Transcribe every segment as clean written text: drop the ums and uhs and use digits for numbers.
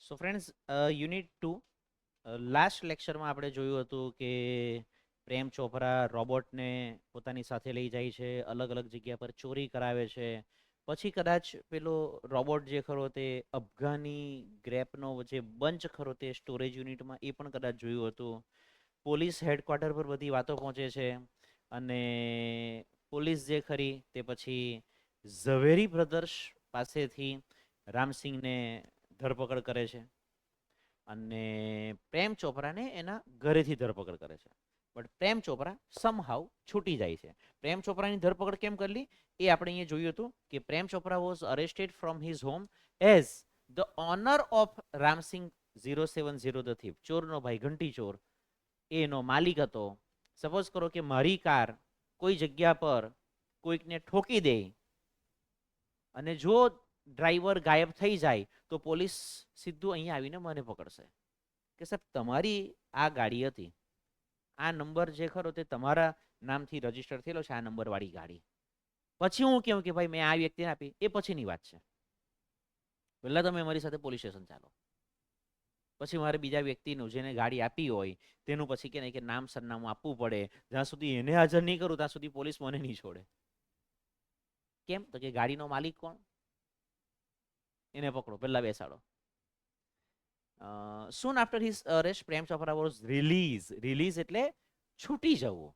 So friends, unit 2 last લેક્ચરમાં આપણે જોયું હતું કે પ્રેમ ચોપરા રોબોટને પોતાની સાથે લઈ જાય છે, અલગ અલગ જગ્યા પર ચોરી કરાવે છે. પછી કદાચ પેલો રોબોટ જે ખરો તે અફઘાની ગ્રેપનો જે બંચ ખરો તે સ્ટોરેજ યુનિટમાં એ પણ કદાચ જોયું હતું. પોલીસ હેડક્વાર્ટર પર બધી વાતો પહોંચે છે અને પોલીસ જે ખરી તે પછી ઝવેરી બ્રધર્સ પાસેથી રામસિંહને ધરપકડ કરે છે અને પ્રેમ ચોપરાને એના ઘરેથી ધરપકડ કરે છે. બટ પ્રેમ ચોપરા સમહાવ છૂટી જાય છે. પ્રેમ ચોપરાની ધરપકડ કેમ કરલી એ આપણે અહીંયા જોયું હતું કે Prem Chopra was arrested from his home as the owner of Ramsingh 070 the thief. ચોરનો ભાઈ ઘંટી ચોર એનો માલિક હતો. સપોઝ કરો કે મારી કાર કોઈ જગ્યા પર કોઈકને ઠોકી દે અને જો ડ્રાઈવર ગાયબ થઈ જાય તો પોલીસ સીધું અહીંયા આવીને મને પકડશે કે સાહેબ તમારી આ ગાડી હતી, આ નંબર જે ખરો તે તમારા નામથી રજીસ્ટર થયેલો છે, આ નંબર વાળી ગાડી. પછી હું કેવું કે ભાઈ મેં આ વ્યક્તિને આપી, એ પછીની વાત છે. પહેલા તમે મારી સાથે પોલીસ સ્ટેશન ચાલો, પછી મારે બીજા વ્યક્તિનું જેને ગાડી આપી હોય તેનું પછી કે નામ સરનામું આપવું પડે. જ્યાં સુધી એને હાજર નહીં કરું ત્યાં સુધી પોલીસ મને નહીં છોડે. કેમ તો કે ગાડીનો માલિક કોણ, એને પકડો, પહેલા બેસાડો. soon after his arrest, Prem Chopra was release એટલે છૂટી જવું.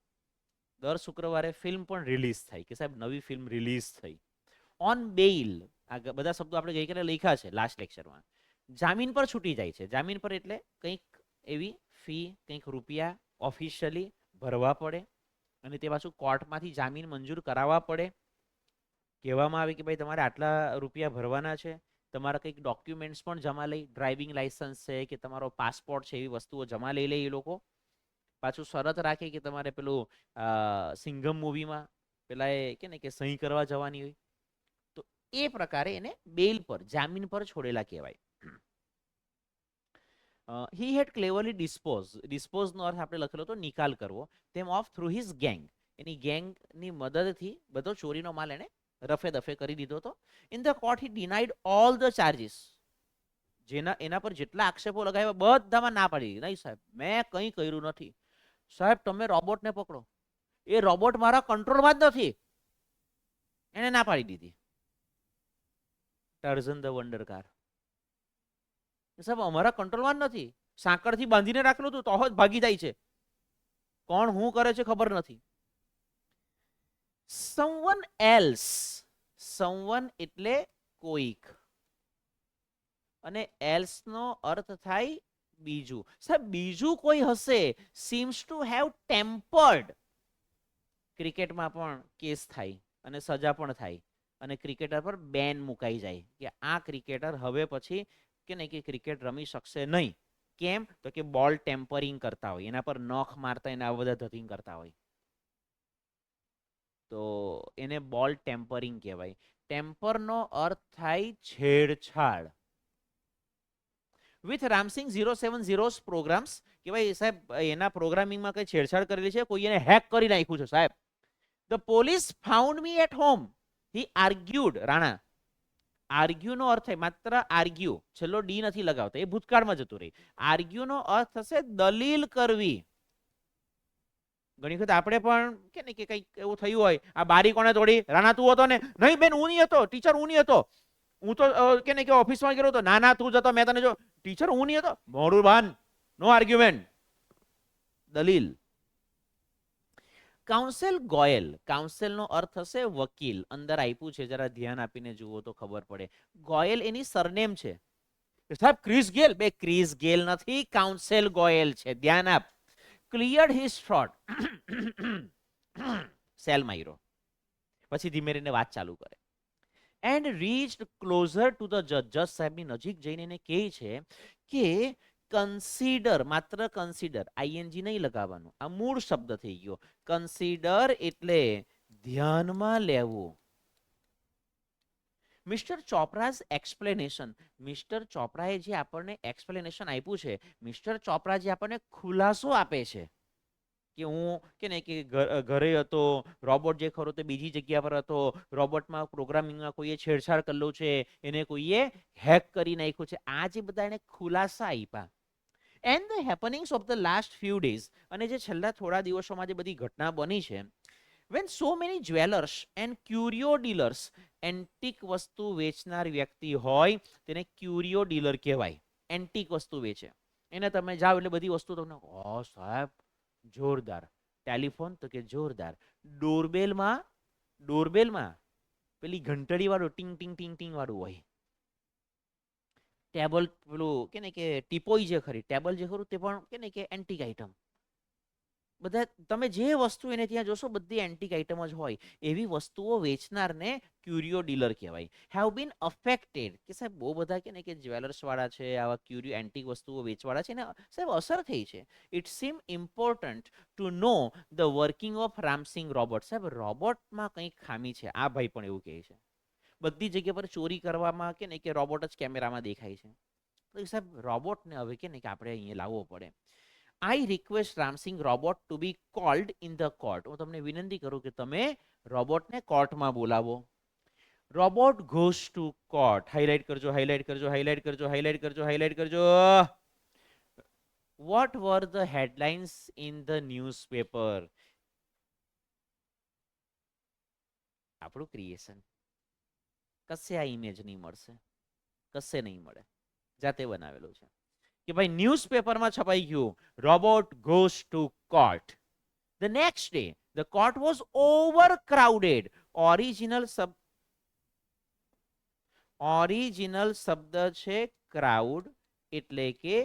દર શુક્રવારે ફિલ્મ પણ રિલીઝ થાય કે સાહેબ નવી ફિલ્મ રિલીઝ થઈ. ઓન બેઇલ, આ બધા શબ્દો આપણે ગઈકાલે લખ્યા છે લાસ્ટ લેક્ચરમાં. જામીન પર છૂટી જાય છે. જામીન પર એટલે કંઈક એવી ફી, કંઈક રૂપિયા ઓફિશિયલી ભરવા પડે અને તે પાછું કોર્ટમાંથી જામીન મંજૂર કરાવવા પડે. કહેવામાં આવે કે ભાઈ તમારે આટલા રૂપિયા ભરવાના છે. તમારા કંઈક ડોક્યુમેન્ટ્સ પણ જમા લઈ, ડ્રાઇવિંગ લાઇસન્સ છે કે તમારો પાસપોર્ટ છે, એવી વસ્તુઓ જમા લઈ લે એ લોકો. પાછું શરત રાખે કે તમારે પેલું સિંઘમ મૂવીમાં પેલા એ કે ને કે સહી કરવા જવાની હોય, તો એ પ્રકારે એને બેલ પર, જામીન પર છોડેલા કહેવાય. હી હેડ ક્લેવરલી ડિસ્પોઝનો અર્થ આપણે લખેલો હતો નિકાલ કરવો, તેમ ઓફ થ્રુ હિઝ ગેંગ. એની ગેંગની મદદથી બધો ચોરીનો માલ એને રફે દફે કરી દીધો હતો. In the court he denied all the charges. એના પર જેટલા આક્ષેપો લગાવ્યા બધામાં ના પાડી. નહીં સાહેબ, મેં કંઈ કર્યું નથી. સાહેબ તમે રોબોટને પકડો, એ રોબોટ મારા કંટ્રોલમાં જ નથી, એને ના પાડી દીધી. ટર્ઝન ધ વન્ડર કાર, સાહેબ અમારા કંટ્રોલમાં જ નથી, સાંકળથી બાંધીને રાખેલું હતું તો જ ભાગી જાય છે, કોણ હું કરે છે ખબર નથી. someone else, someone એટલે કોઈક, અને એલ્સ નો અર્થ થાય બીજું. સાહેબ બીજું કોઈ હશે. seems to have tempered. ક્રિકેટમાં પણ કેસ થાય અને સજા પણ થાય અને ક્રિકેટર પર બેન મુકાઈ જાય કે આ ક્રિકેટર હવે પછી કે નહીં કે ક્રિકેટ રમી શકશે નહીં. કેમ તો કે બોલ ટેમ્પરિંગ કરતા હોય, એના પર નખ મારતા, એના બધા ધતિંગ કરતા હોય, તો એને બોલ ટેમ્પરિંગ કહેવાય. ટેમ્પરનો અર્થ થાય છેડછાડ. વિથ રામસિંહ 070 પ્રોગ્રામ્સ, કે ભાઈ સાહેબ એના પ્રોગ્રામિંગમાં કઈ છેડછાડ કરેલી છે, કોઈ એને હેક કરી નાખ્યું છે સાહેબ. The police found me at home, he argued. Rana, argue નો અર્થ થાય માત્ર આર્ગ્યુ, છેલ્લો ડી નથી લગાવતા, એ ભૂતકાળમાં જતું રહી. આર્ગ્યુ નો અર્થ થશે દલીલ કરવી. ઘણી વખત આપણે પણ કે ને કે કંઈક એવું થયું હોય, આ બારી કોણે તોડી, રાણા તું હતો ને, નહીં બેન હું નહીં હતો, ટીચર હું નહીં હતો, હું તો કે ને કે ઓફિસમાં ગયો હતો, ના ના તું જતો, મેં તને જો, ટીચર હું નહીં હતો, મોડું બાન, નો આર્ગ્યુમેન્ટ, દલીલ. કાઉન્સેલ ગોયલ, કાઉન્સેલ નો અર્થ થશે વકીલ. અંદર આપ્યું છે, જરા ધ્યાન આપીને જુઓ તો ખબર પડે. ગોયલ એની સરનેમ છે. સાહેબ ક્રિસ ગેલ, બે ક્રિસ ગેલ નથી, કાઉન્સેલ ગોયલ છે, ધ્યાન આપ. ક્લિયર્ડ હિઝ થ્રોટ, સેલ માર્યો, પછી ધીમે રહીને વાત ચાલુ કરે. And reached closure to the જજ, જજ સાહેબની નજીક જઈને એને કહે છે કે કન્સિડર, માત્ર કન્સિડર, આઈએનજી નહીં લગાવવાનું, આ મૂળ શબ્દ થઈ ગયો. કન્સિડર એટલે ધ્યાનમાં લેવું. મિસ્ટર ચોપરાઝ એક્સપ્લેનેશન, મિસ્ટર ચોપરાએ જે આપણને એક્સપ્લેનેશન આપ્યું છે, મિસ્ટર ચોપરા જે આપણને ખુલાસો આપે છે કે હું કે ને કે ઘરે હતો, રોબોટ જે ખરો તે બીજી જગ્યા પર હતો, રોબોટમાં પ્રોગ્રામિંગમાં કોઈએ છેડછાડ કરેલું છે, એને કોઈએ હેક કરી નાખ્યું છે. આ જે બધા એને ખુલાસા આપ્યા. And the happenings of the last few days, અને જે છેલ્લા થોડા દિવસોમાં જે બધી ઘટના બની છે, when so many jewellers and curio dealers, antique વસ્તુ વેચનાર વ્યક્તિ હોય તેને ક્યુરિયો ડીલર કહેવાય. એન્ટિક વસ્તુ વેચે એને તમે જાઓ એટલે બધી વસ્તુ તમને, ઓ સાહેબ જોરદાર ટેલિફોન, તો કે જોરદાર ડોરબેલમાં, ડોરબેલમાં પેલી ઘંટડી વાળું ટીંગ ટીંગ ટીંગ ટીંગ વાળું હોય. ટેબલ પેલું કે ને કે ટીપોઈ જે ખરી, ટેબલ જે ખરું તે પણ કે ને કે એન્ટિક આઇટમ. બધા તમે જે વસ્તુ એને ત્યાં જોશો બધી એન્ટિક આઇટમ જ હોય. એવી વસ્તુઓ વેચનારને ક્યુરિયો ડીલર કહેવાય. હેવ બીન અફેક્ટેડ, કે સાહેબ બહુ બધા કે ને કે જ્વેલર્સ વાળા છે, આવા ક્યુરિયો એન્ટિક વસ્તુઓ વેચવાળા છે ને સાહેબ અસર થઈ છે. It seem important to know the working of Ramsingh robot. સાહેબ રોબોટમાં કંઈક ખામી છે, આ ભાઈ પણ એવું કહે છે. બધી જગ્યા પર ચોરી કરવામાં કે ને કે રોબોટ જ કેમેરામાં દેખાય છે. તો સાહેબ રોબોટને હવે કે ને કે આપણે અહીંયા લાવવો પડે. I request Ramsingh robot to be called in the court. હું તમને વિનંતી કરું કે તમે રોબોટને કોર્ટમાં બોલાવો. Robot goes to court. Highlight કરજો, હાઇલાઇટ કરજો, હાઇલાઇટ કરજો, હાઇલાઇટ કરજો, હાઇલાઇટ કરજો. What were the headlines in the newspaper? આપણું ક્રિએશન. કશે આ ઇમેજ નહીં મળશે, કશે નહીં મળે, જાતે બનાવેલું છે. કે ભાઈ ન્યૂઝપેપરમાં છપાઈ ગયું, robot goes to court. The next day the court was overcrowded. Original શબ્દ છે ક્રાઉડ, એટલે કે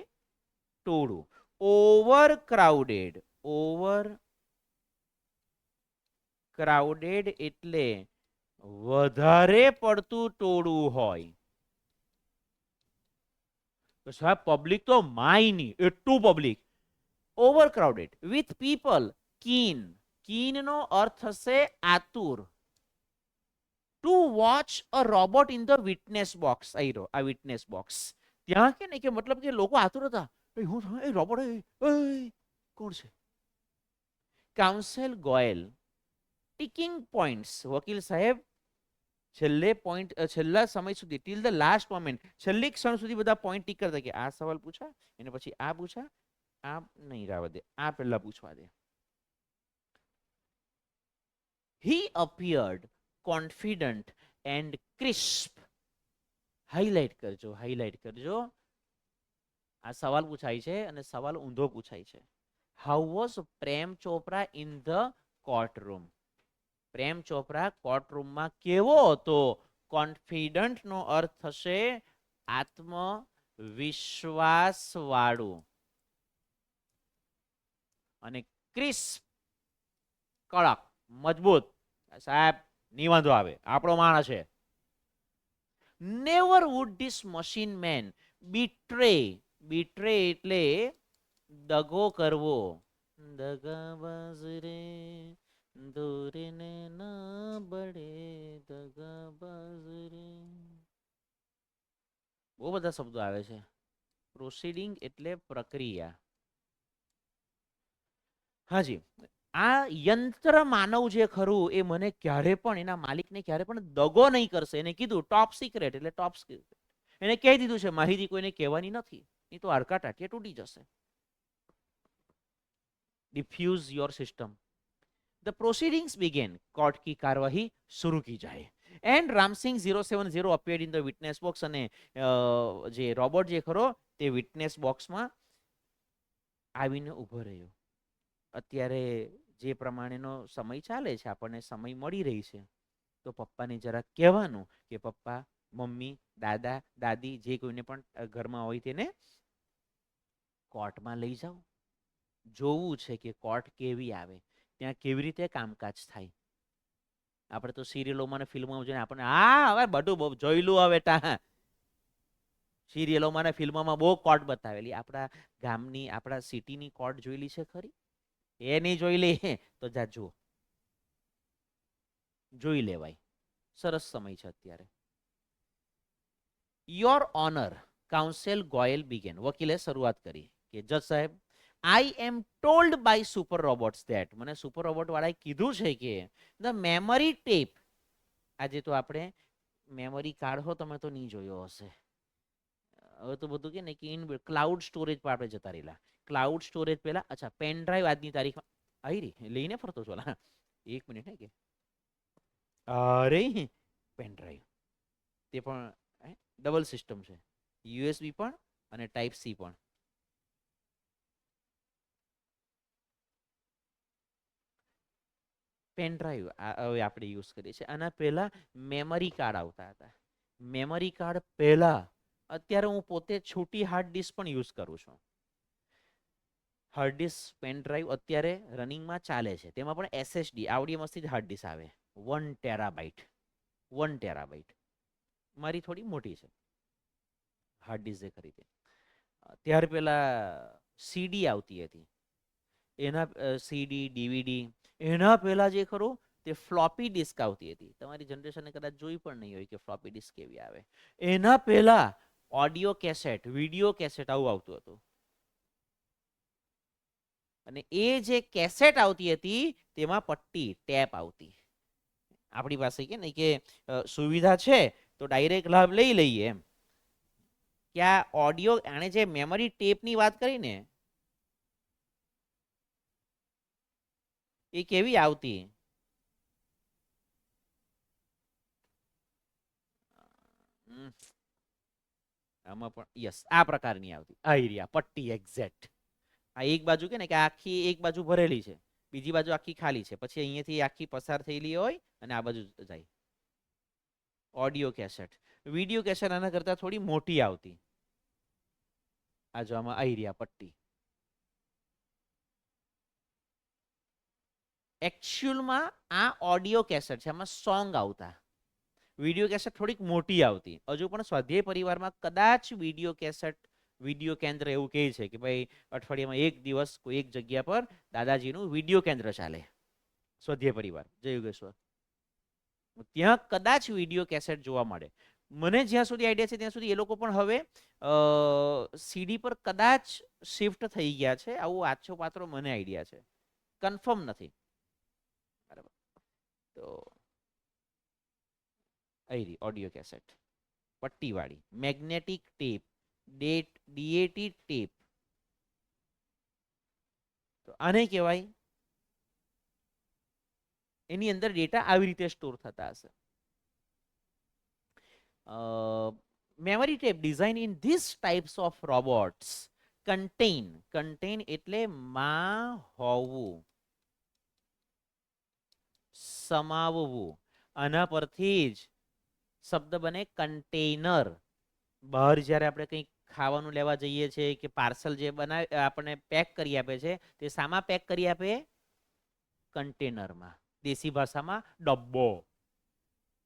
ટોળું. ઓવરક્રાઉડેડ, ઓવર ક્રાઉડેડ એટલે વધારે પડતું ટોળું હોય. તો સાહેબ પબ્લિક તો માય નહીં, એટલું public. Overcrowded with people keen. Keen નો અર્થ થશે આતુર. To watch a robot in the witness box. આ વિટનેસ બોક્સ ત્યાં કે ને કે મતલબ કે લોકો આતુર હતા. હું રોબોટ કોણ છે? Counsel Goyal ticking points. વકીલ સાહેબ છેલ્લે પોઈન્ટ, છેલ્લા સમય સુધી, ટીલ ધ લાસ્ટ મોમેન્ટ, છેલ્લી ક્ષણ સુધી બધા પોઈન્ટ ટીક કરતા કે આ સવાલ પૂછા, એને પછી આ પૂછા, આ નહીં રાવા દે, આ પહેલા પૂછવા દે. He appeared confident and crisp. Highlight કરજો, હાઇલાઇટ કરજો. આ સવાલ પૂછાય છે અને સવાલ ઊંધો પૂછાય છે. How was Prem Chopra in the courtroom? Prem Chopra કોર્ટરૂમમાં કેવો હતો? કોન્ફિડન્ટ નો અર્થ થશે આત્મવિશ્વાસ વાળું, અને ક્રિસ્પ કડક, મજબૂત. સાહેબ ની વાંધો આવે, આપણો માણસ છે. Never would this machine man betray. Betray એટલે દગો કરવો. દગાબાજ રે દોરીને ના બળે, દગાબાજ રે. બહુ બધા શબ્દો આવે છે. પ્રોસીડિંગ એટલે પ્રક્રિયા. હાજી, આ યંત્ર માનવ જે ખરું એ મને ક્યારે પણ એના માલિકને ક્યારે પણ દગો નહીં કરશે. એને કીધું ટોપ સિક્રેટ એટલે ટોપ સિક્રેટ. એને કહી દીધું છે માહિતી કોઈને કહેવાની નથી, નહીં તો હાડકા ટાટિયા તૂટી જશે. Defuse your system. The proceedings began. Court की કાર્યવાહી शुरू की जाए. And Ramsingh 070 appeared in the witness box. અને જે રોબોટ જે ખરો તે વિટનેસ બોક્સમાં આવીને ઊભો રહ્યો. અત્યારે જે પ્રમાણેનો સમય ચાલે છે, આપણને સમય મળી રહી છે, તો પપ્પાને જરા કહેવાનું કે પપ્પા, મમ્મી, દાદા, દાદી જે કોઈને પણ ઘરમાં હોય તેને કોર્ટમાં લઈ જાઓ. જોવું છે કે કોર્ટ કેવી આવે, ત્યાં કેવી રીતે કામકાજ થાય. આપણે તો સિરિયલોમાં ને ફિલ્મોમાં જોઈને આપણને હા હવે બધું જોયેલું હવે તા. સિરિયલોમાં ને ફિલ્મોમાં બહુ કોર્ટ બતાવેલી. આપણા ગામની, આપણા સિટીની કોર્ટ જોયેલી છે ખરી? એ નહીં જોઈ લે તો જા જુઓ, જોઈ લેવાય. સરસ સમય છે અત્યારે. Your honour, counsel Goyal began. વકીલે શરૂઆત કરી કે જજ સાહેબ, I am told by super robots that, મને સુપર રોબોટ વાળાએ કીધું છે કે ધ મેમરી ટેપ, આજે તો આપણે મેમરી કાર્ડ હો તમે તો નહીં જોયો હશે, હવે તો બધું કે ને કે ઇન ક્લાઉડ સ્ટોરેજ પર આપણે જતા રહેલા. ક્લાઉડ સ્ટોરેજ પહેલા, અચ્છા પેન ડ્રાઈવ આજની તારીખમાં આવી રહી, લઈને ફરતો છો એક મિનિટ હે કે અરે પેન ડ્રાઈવ તે પણ ડબલ સિસ્ટમ છે, યુએસબી પણ અને ટાઈપ સી પણ. પેન ડ્રાઈવ હવે આપણે યુઝ કરીએ છીએ. આના પહેલા મેમરી કાર્ડ આવતા હતા. મેમરી કાર્ડ પહેલા, અત્યારે હું પોતે છોટી હાર્ડ ડિસ્ક પણ યુઝ કરું છું. હાર્ડ ડિસ્ક પેન ડ્રાઈવ અત્યારે રનિંગમાં ચાલે છે, તેમાં પણ એસએસડી આવડી મસ્તી હાર્ડ ડિસ્ક આવે, 1 ટેરાબાઇટ. 1 ટેરાબાઇટ મારી થોડી મોટી છે હાર્ડ ડિસ્ક જે ખરીદી. ત્યાર પહેલા સીડી આવતી હતી, એના સીડી ડીવીડી. એના પહેલા જે ખરું તે ફ્લોપી ડિસ્ક આવતી હતી, તમારી જનરેશને કદાચ જોઈ પણ નહીં હોય કે ફ્લોપી ડિસ્ક કેવી આવે. એના પહેલા ઓડિયો કેસેટ, વિડીયો કેસેટ આવું આવતું હતું. અને એ જે કેસેટ આવતી હતી તેમાં પટ્ટી ટેપ આવતી. આપણી પાસે કે નહીં કે સુવિધા છે તો ડાયરેક્ટ લાભ લઈ લઈએ એમ. કે આ ઓડિયો, આણે જે મેમરી ટેપની વાત કરી ને એ કેવી આવતી, આમાં પણ યસ આ પ્રકારની આવતી. આઈરિયા પટ્ટી એક્ઝેક્ટ. આ એક બાજુ કે ને કે આખી એક બાજુ ભરેલી છે, બીજી બાજુ આખી ખાલી છે, પછી અહીંયાથી આખી પસાર થયેલી હોય અને આ બાજુ જાય. Audio cassette. વિડીયો કેસેટ આના કરતા થોડી મોટી આવતી. આ જો આમાં આઈરિયા પટ્ટી. એકચ્યુઅલમાં આ ઓડિયો કેસેટ છે, આમાં સોંગ આવતા. વિડીયો કેસેટ થોડીક મોટી આવતી. હજુ પણ સ્વાધ્યાય પરિવારમાં કદાચ વિડીયો કેસેટ, વિડીયો કેન્દ્ર એવું કહે છે કે ભાઈ અઠવાડિયામાં એક દિવસ કોઈ એક જગ્યા પર દાદાજીનું વિડીયો કેન્દ્ર ચાલે. સ્વાધ્યાય પરિવાર જય યોગેશ્વર, ત્યાં કદાચ વિડીયો કેસેટ જોવા મળે. મને જ્યાં સુધી આઈડિયા છે ત્યાં સુધી એ લોકો પણ હવે સીડી પર કદાચ શિફ્ટ થઈ ગયા છે, આવું આછો પાત્રો મને આઈડિયા છે, કન્ફર્મ નથી. બરાબર, તો આઈરી ઓડિયો કેસેટ પટ્ટીવાળી મેગ્નેટિક ટેપ, ડીએટી ટેપ. તો આને કહેવાય, એની અંદર ડેટા આવી રીતે સ્ટોર થતા હશે. Memory tape design in this types of robots contain, contain એટલે માં હોવું, સમાવવું. આના પરથી જ શબ્દ બને કન્ટેનર. બહાર જ્યારે આપણે કંઈક ખાવાનું લેવા જઈએ છીએ કે પાર્સલ જે બનાવે આપણને પેક કરી આપે છે, તે શામાં પેક કરી આપે? કન્ટેનરમાં. દેશી ભાષામાં ડબ્બો,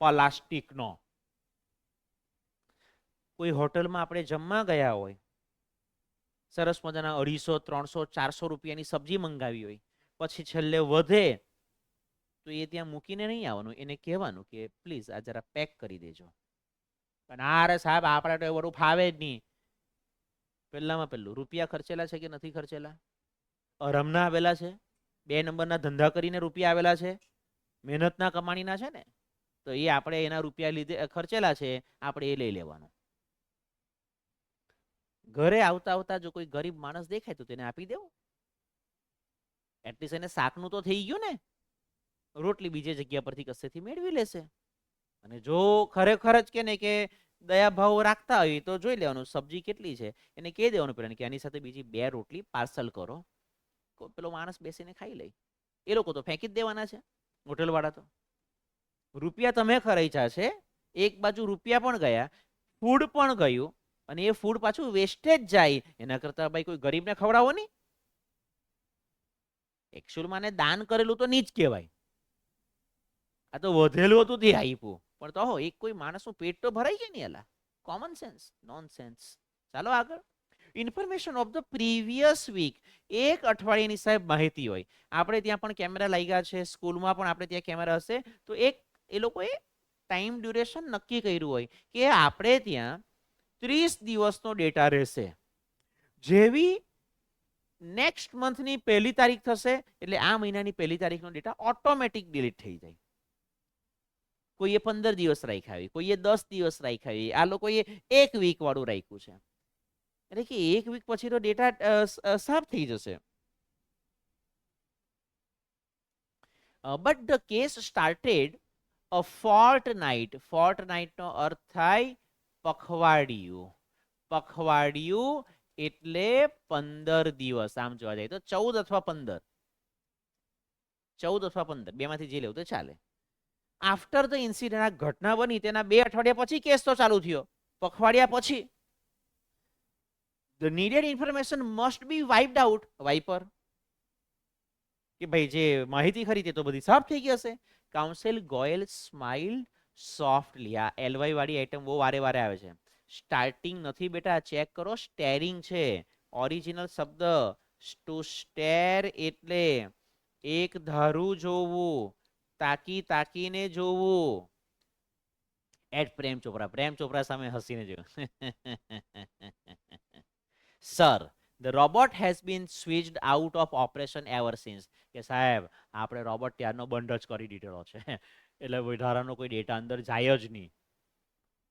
પ્લાસ્ટિકનો. કોઈ હોટલમાં આપણે જમવા ગયા હોય, સરસ મજાના 250, 300, 400 રૂપિયાની સબ્જી મંગાવી હોય, પછી છેલ્લે વધે તો એ ત્યાં મૂકીને નહીં આવવાનું, એને કહેવાનું કે પ્લીઝ આ જરા પેક કરી દેજો. અને અરે સાહેબ આપણે તો એવું બધું ફાવે જ નહીં. પહેલામાં પહેલું રૂપિયા ખર્ચેલા છે કે નથી ખર્ચેલા? અરમના આવેલા છે, 2 નંબરના ધંધા કરીને રૂપિયા આવેલા છે, મહેનતના કમાણીના છે ને, તો એ આપણે એના રૂપિયા લીધે ખર્ચેલા છે, આપણે એ લઈ લેવાનું. ઘરે આવતા આવતા જો કોઈ ગરીબ માણસ દેખાય તો તેને આપી દેવું. એટલીસ્ટ એને શાકનું તો થઈ ગયું ને, રોટલી બીજી જગ્યા પરથી કસેથી મેળવી લેશે. અને જો ખરેખર જ કે ને કે દયા ભાવ રાખતા હોય તો જોઈ લેવાનું સબ્જી કેટલી છે, એને કહી દેવાનું પેલા કે આની સાથે બીજી 2 રોટલી પાર્સલ કરો, પેલો માણસ બેસીને ખાઈ લે. એ લોકો તો ફેંકી જ દેવાના છે, હોટેલ વાળા તો. રૂપિયા તમે ખર્ચ્યા છે, એક બાજુ રૂપિયા પણ ગયા, ફૂડ પણ ગયું, અને એ ફૂડ પાછું વેસ્ટેજ જાય, એના કરતા ભાઈ કોઈ ગરીબને ખવડાવો નહીં. એકચ્યુઅલમાં આને દાન કરેલું તો નહીં જ કહેવાય, આ તો વધેલું હતું તે આપ્યું. પણ તો એક કોઈ માણસનું પેટ તો ભરાઈ જાય ને એલા. Common sense, nonsense. ચાલો આગળ. Information of the previous week, એક અઠવાડિયાની સાહેબ માહિતી હોય. આપણે ત્યાં પણ કેમેરા લાગ્યા છે, સ્કૂલમાં પણ આપણે ત્યાં કેમેરા હશે, તો એ લોકોએ ટાઈમ ડ્યુરેશન નક્કી કર્યું હોય કે આપણે ત્યાં 30 દિવસનો ડેટા રહેશે. જેવી નેક્સ્ટ મંથની 1 તારીખ થશે એટલે આ મહિનાની 1 તારીખનો ડેટા ઓટોમેટિક ડિલીટ થઈ જાય. કોઈએ 15 દિવસ રાખ્યા હોય, કોઈએ 10 દિવસ રાખ્યા હોય, આ લોકોએ 1 વીક વાળું રાખ્યું છે. એટલે કે 1 વીક પછી તો ડેટા સાફ થઈ જશે. But the case started a fortnight નો અર્થ થાય પખવાડિયું. પખવાડિયું એટલે 15 દિવસ. આમ જોવા જાય તો 14 અથવા 15, 14 અથવા 15 બેમાંથી જે લેવું તો ચાલે. આફ્ટર ધ ઇન્સિડન્ટ, આ ઘટના બની તેના 2 અઠવાડિયા પછી કેસ તો ચાલુ થયો, પખવાડિયા પછી. The needed information must be wiped out. Wiper કે ભાઈ જે માહિતી ખરી તે તો બધી સાફ થઈ ગઈ હશે. Council Goyal smiled softly. આ એલવાય વાળી આઈટમ બહુ વારે વારે આવે છે. સ્ટાર્ટિંગ નથી બેટા, ચેક કરો. સ્ટેરિંગ છે ઓરિજિનલ શબ્દ. ટુ સ્ટેર એટલે એક ધારું જોવું, તાકી તાકીને જોવું. એટ પ્રેમ ચોપરા. પ્રેમ ચોપરા સામે હસીને જોયું. Sir, the robot has been switched out of operation ever since. કે સાહેબ આપણે રોબોટ ત્યારનો બંધ જ કરી દીધેલો છે, એટલે વધારાનો કોઈ ડેટા અંદર જાય જ નહીં.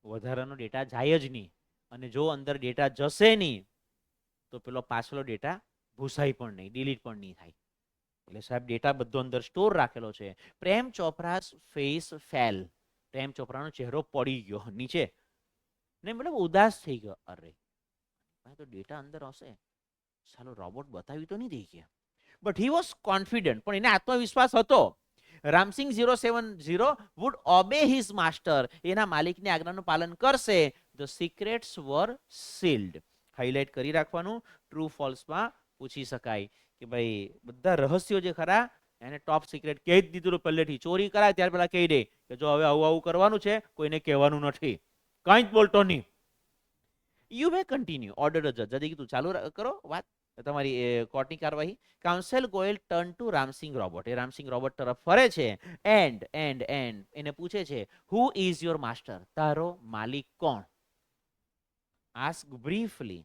વધારાનો ડેટા જાય જ નહીં. અને જો અંદર ડેટા જશે નહીં તો પેલો પાછલો ડેટા ભૂસાઈ પણ નહીં, ડિલીટ પણ નહીં થાય. એટલે સાહેબ ડેટા બધો અંદર સ્ટોર રાખેલો છે. પ્રેમ ચોપરાસ ફેસ ફેલ. પ્રેમ ચોપરાનો ચહેરો પડી ગયો નીચે ને, મતલબ ઉદાસ થઈ ગયો. અરે તો ડેટા અંદર હશે, ચાલો રોબોટ બતાવી તો નહીં દઈ ગયા. But he was confident. પણ એને આત્મવિશ્વાસ હતો. Ramsingh 070 would obey his master. એના માલિકની આજ્ઞાનું પાલન કરશે. The secrets were sealed. Highlight કરી રાખવાનું. ટ્રુ ફોલ્સમાં પૂછી શકાય કે ભાઈ બધા રહસ્યો જે ખરા એને ટોપ સિક્રેટ કહી જ દીધું પહેલેથી. ચોરી કરાય ત્યાર પહેલા કહી દે કે જો હવે આવું આવું કરવાનું છે, કોઈને કહેવાનું નથી, કંઈ જ બોલતો નહીં. You may continue. ઓર્ડર જજ. જજે કીધું ચાલુ કરો વાત, તમારી કોર્ટની કાર્યવાહી. Counsel Goyal turn to Ramsingh robot. એ રામસિંગ રોબોટ તરફ ફરે છે. એન્ડ એને પૂછે છે, હુ ઇઝ યોર માસ્ટર? તારો માલિક કોણ? Ask briefly.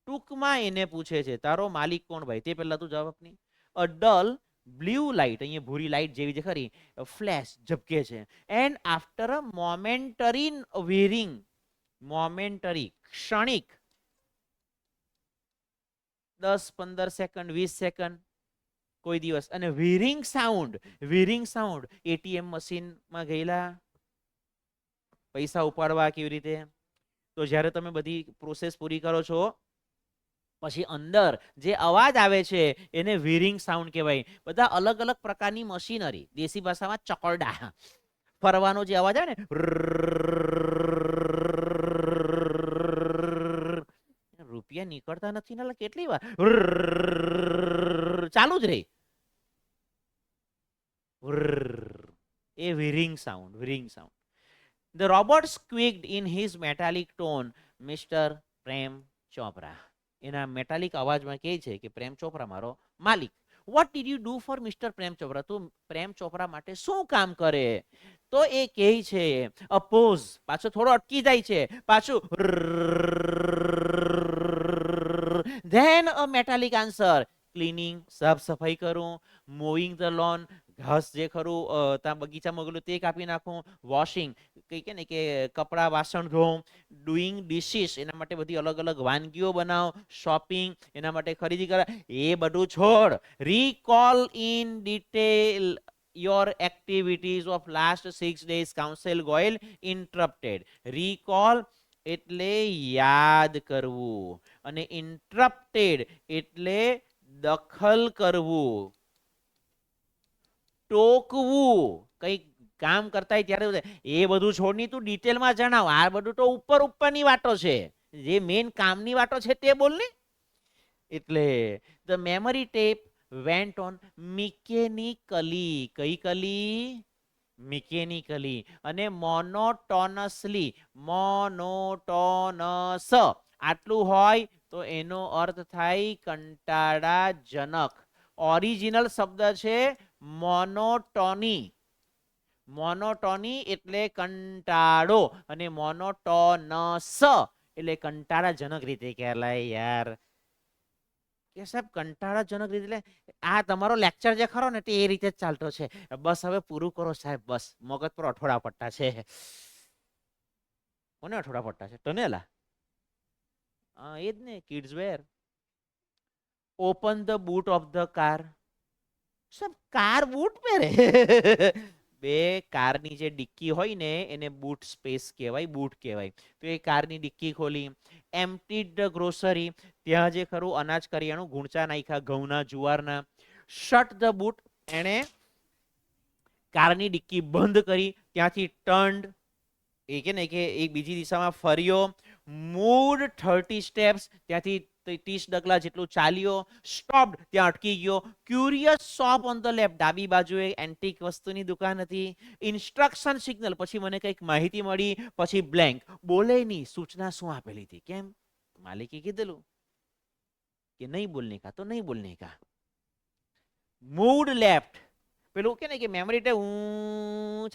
ટૂંકમાં એને પૂછે છે તારો માલિક કોણ ભાઈ? તે પહેલા તું જવાબ આપની. અ ડલ બ્લુ લાઇટ, અહીંયા ભૂરી લાઇટ જેવી જે ખરી, ફ્લેશ ઝબકે છે. And after a momentary veering, momentary ક્ષણિક 10-15 સેકન્ડ 20 સેકન્ડ કોઈ દિવસ. અને વીરિંગ સાઉન્ડ, વીરિંગ સાઉન્ડ એટીએમ મશીનમાં ગયેલા પૈસા ઉપાડવા કેવી રીતે, તો જ્યારે તમે બધી પ્રોસેસ પૂરી કરો છો પછી અંદર જે અવાજ આવે છે એને વીરિંગ સાઉન્ડ કહેવાય. બધા અલગ અલગ પ્રકારની મશીનરી, દેશી ભાષામાં ચકરડા, ફરવાનો જે અવાજ આવે ને, રૂપિયા નીકળતા નથી ને કેટલી વાર ચાલુ જ રહી. A whirring sound, વીરિંગ sound. The robot squeaked in his metallic tone, Mr. Prem Chopra. એના મેટાલિક અવાજમાં કહે છે કે પ્રેમ ચોપરા મારો માલિક. What did you do for mister Prem Chopra? તું પ્રેમ ચોપરા માટે શું કામ કરે? તો એ કહે છે અપોઝ, પાછો થોડો અટકી જાય છે, પાછું then a metallic answer, cleaning, સાફ સફાઈ કરું, મોઈંગ ધ લોન, ઘાસ જે ખરું ત્યાં બગીચામાં ગયેલું તે કાપી નાખું, વોશિંગ કઈ કે ને કે કપડા વાસણ ધોઉં, ડુઈંગ ડિશિસ એના માટે બધી અલગ અલગ વાનગીઓ બનાવ, શોપિંગ એના માટે ખરીદી કરા, એ બધું છોડ. Recall in detail your activities of last 6 days, council Goyal interrupted. Recall એટલે યાદ કરવું, અને ઇન્ટરપ્ટેડ એટલે દખલ કરવું, ટોકવું. કઈ કામ કરતા ત્યારે એ બધું છોડની તું ડિટેલમાં જણાવ. આ બધું તો ઉપર ઉપરની વાતો છે, જે મેઇન કામની વાતો છે તે બોલ ને. એટલે the memory tape went on mechanically. કઈ કલી? મિકેનિકલી. અને મોનોટોનસલી, મોનોટોનસ આટલું હોય તો એનો અર્થ થાય કંટાળાજનક. ઓરિજિનલ શબ્દ છે મોનોટોની. મોનોટોની એટલે કંટાળો, અને મોનોટોનસ એટલે કંટાળાજનક રીતે કહેવાય યાર. કે સાહેબ કંટાળાજનક રીતે એટલે આ તમારો લેક્ચર જે ખરો ને તે એ રીતે જ ચાલતો છે. બસ હવે પૂરું કરો સાહેબ, બસ મગજ પર અઠોડા પટ્ટા છે. કોને અઠોડા પટ્ટા છે? તને લા. એ જ ને, kids wear. Open the boot of the car. સાહેબ કાર બૂટ પહેરે? બે કારની જે ડિક્કી હોય ને એને બૂટ સ્પેસ કહેવાય, બૂટ કહેવાય. તો એ કારની ડિક્કી ખોલી, એમ્પ્ટીડ ધ ગ્રોસરી, ત્યાં જે ખરું અનાજ કરિયાણું ગુણચા નાખ્યા ઘઉંના જુવારના. શટ ધ બૂટ, એણે કારની ડિક્કી બંધ કરી, ત્યાંથી ટર્ન્ડ, એ કે ને કે એક બીજી દિશામાં ફર્યો, મૂડ 30 સ્ટેપ્સ, ત્યાંથી 30 ડગલા જેટલું ચાલ્યો, સ્ટોપ્ડ, ત્યાં અટકી ગયો, curious shop on the left, ડાબી બાજુએ એન્ટિક વસ્તુની દુકાન હતી, ઇન્સ્ટ્રક્શન સિગ્નલ, પછી મને કંઈક માહિતી મળી, પછી બ્લેન્ક, બોલે નહીં, સૂચના શું આપેલી હતી? કેમ? માલિકે કીધેલું કે નહીં બોલને કા તો નહીં બોલને કા. મૂડ લેફ્ટ, પેલું કે ને કે મેમરી ટે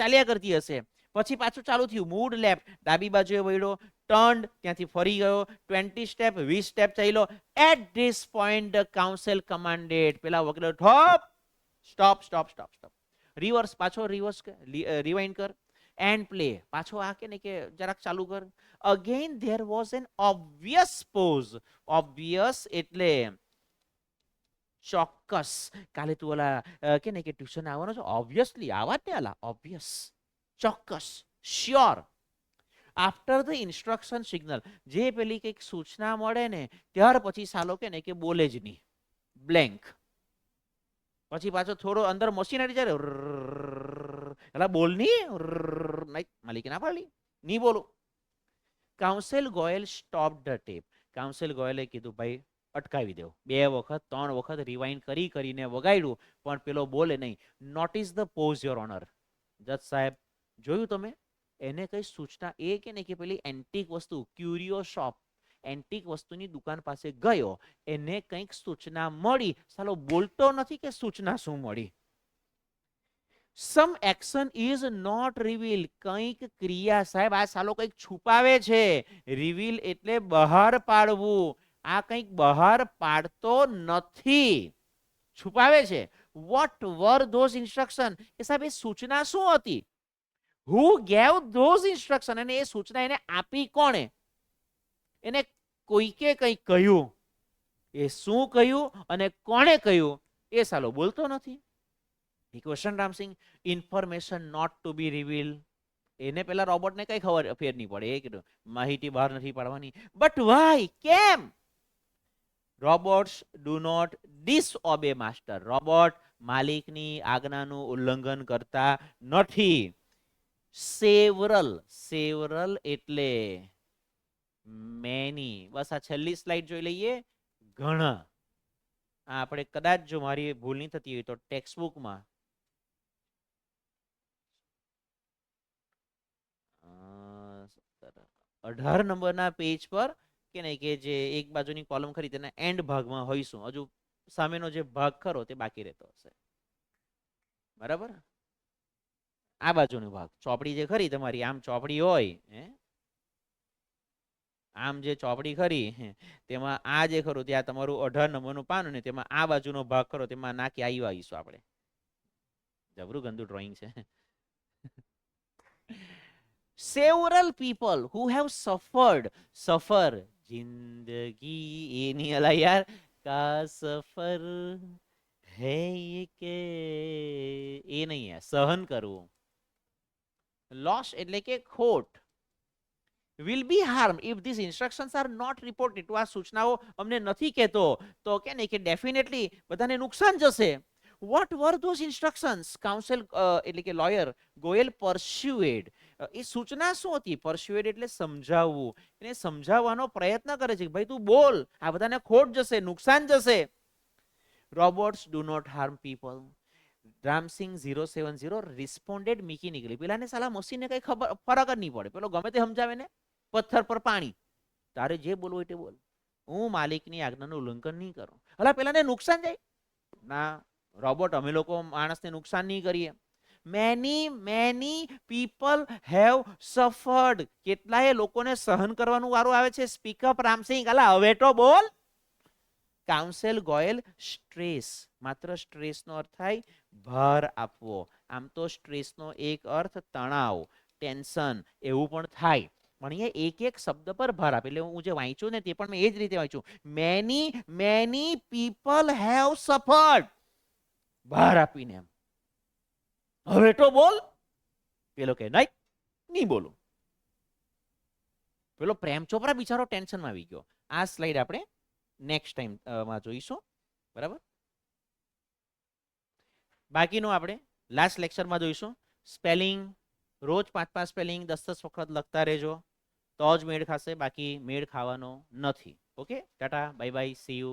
ચાલ્યા કરતી હશે, પછી પાછું ચાલુ થયું, મૂડ લેફ્ટ, ડાબી બાજુએ વળ્યો, ટર્ન્ડ, ત્યાંથી ફરી ગયો, 20 સ્ટેપ, 20 સ્ટેપ ચાલ્યો. At this point the counsel commanded, પેલા વગેરે ઠોપ, stop stop stop stop, reverse, પાછો રિવર્સ રિવાઇન્ડ કર, એન્ડ પ્લે, પાછો આ કે ને કે જરાક ચાલુ કર. Again there was an obvious pause. Obvious એટલે ચોક્કસ. કાલે તું ઓલા કે ને કે ટ્યુશન આવવાનો છે, ઓબ્વિયસલી આવા જ ને આલા, ઓબ્વિયસ, ચોક્કસ, sure. After the instruction signal, જે પેલી કંઈક સૂચના મળે ને ત્યાર પછી સાલો કે ને કે બોલે જ નહીં, બ્લેન્ક. પછી પાછો થોડો અંદર મશીનરી જાય, એટલે બોલ નહીં, માલિકે ના પાડી, નહીં બોલું. Counsel Goyal stop the tape, counsel ગોયલે કીધું ભાઈ અટકાવી દેવું. 2 વખત 3 વખત રિવાઇન્ડ કરીને વગાડ્યું, પણ પેલો બોલે નહીં. Notice the pause your honour. જજ સાહેબ જોયું તમે, એને કઈ સૂચના, એ કે ને કે પેલી એન્ટિક વસ્તુ, ક્યુરિયો શોપ, એન્ટિક વસ્તુની દુકાન પાસે ગયો, એને કંઈક સૂચના મળી, સાલો બોલતો નથી કે સૂચના શું મળી. સમ એક્શન ઇઝ નોટ રિવીલ, કંઈક ક્રિયા, સાહેબ આ સાલો કંઈક છુપાવે છે. રિવીલ એટલે બહાર પાડવું, આ કંઈક બહાર પાડતો નથી, છુપાવે છે. વોટ વર ધોઝ ઇન્સ્ટ્રક્શન, કે સાહેબ એ સૂચના શું હતી? હુ ગેવ ધોઝ ઇન્સ્ટ્રક્શન, અને એ સૂચના એને આપી કોણે? એને કોઈકે કંઈક કહ્યું, એ શું કહ્યું અને કોણે કહ્યું એ સાલો બોલતો નથી. Question Ramsingh, information not to be reveal, એને પેલા રોબોટને કઈ ખબર ફેર નહીં પડે, એ કીધું માહિતી બહાર નથી પાડવાની. બટ વાય, કેમ? Robots do not disobey master, robot માલિકની આજ્ઞાનું ઉલ્લંઘન કરતા નથી. સેવરલ, સેવરલ એટલે મેની. બસ આ છેલ્લી સ્લાઇડ જોઈ લઈએ. ઘણા, આપણે કદાચ જો મારી ભૂલ નહીં થતી હોય તો ટેક્સ્ટબુકમાં 18 નંબરના પેજ પર કે નહીં કે જે એક બાજુની કોલમ ખરી તેના એન્ડ ભાગમાં હોઈશું. હજુ સામેનો જે ભાગ ખરો તે બાકી રહેતો હશે, બરાબર. આ બાજુનો ભાગ, ચોપડી જે ખરી તમારી, આમ ચોપડી હોય, આમ જે ચોપડી ખરી તેમાં આ જે ખરું ત્યાં તમારું 18 નંબરનું પાન, ને તેમાં આ બાજુનો ભાગ ખરો તેમાં નાખી આવીશું આપણે. જબરું ગંદુ ડ્રોઈંગ છે. several people who have suffered, suffer, જિંદગી એની અલા યાર, કા સફર હે કે, એ નહીં, સહન કરવું. લોસ એટલે કે ખોટ. will be harmed if these instructions are not reported. તો આ સૂચનાઓ અમને નથી કહેતો તો કે નહીં કે ડેફિનેટલી બધાને નુકસાન જશે. what were those instructions? Council એટલે કે લોયર ગોયલ પરસ્યુએડ, એ સૂચના શું હતી? પરસ્યુએડ એટલે સમજાવવું, એને સમજાવવાનો પ્રયત્ન કરે છે કે ભાઈ તું બોલ, આ બધાને ખોટ જશે, નુકસાન જશે. Robots do not harm people. Ramsingh 070 responded mechanically, પેલાને સાલા મશીનને કઈ ખબર ફરક જ નહીં પડે, પેલો ગમે તે સમજાવે ને, પથ્થર પર પાણી, તારે જે બોલવું હોય તે બોલ, હું માલિકની આજ્ઞાનું ઉલ્લંઘન નહીં કરું. હલા પેલાને નુકસાન જાય ના, રોબોટ અમે લોકો માણસને નુકસાન નહીં કરીએ. મેની પીપલ હેવ સફર્ડ, કેટલાય લોકોને સહન કરવાનું વારું આવે છે. સ્પીક અપ રામસિંહ, અલા હવે તો બોલ. કાઉન્સેલ ગોયલ સ્ટ્રેસ, માત્ર સ્ટ્રેસનો અર્થ થાય ભાર આપવો. આમ તો સ્ટ્રેસનો એક અર્થ તણાવ, ટેન્શન એવું પણ થાય. પણ અહીંયા એક એક શબ્દ પર ભાર આપે. એટલે હું જે વાંચ્યું ને તે પણ મેં એ જ રીતે વાંચ્યું. મેની પીપલ હેવ સફર્ડ, ભાર આપીને એમ. હવે તો બોલ. પેલો કે નહીં બોલું. પેલો પ્રેમ ચોપરા બિચારો ટેન્શનમાં આવી ગયો. આ સ્લાઇડ આપણે નેક્સ્ટ ટાઈમ માં જોઈશું. બરાબર, બાકીનું આપણે લાસ્ટ લેક્ચરમાં જોઈશું. સ્પેલિંગ રોજ 5-5 સ્પેલિંગ 10-10 વખત લખતા રહેજો, તો જ મેળ ખાશે, બાકી મેળ ખાવાનો નથી. Okay, Tata, bye bye, C you.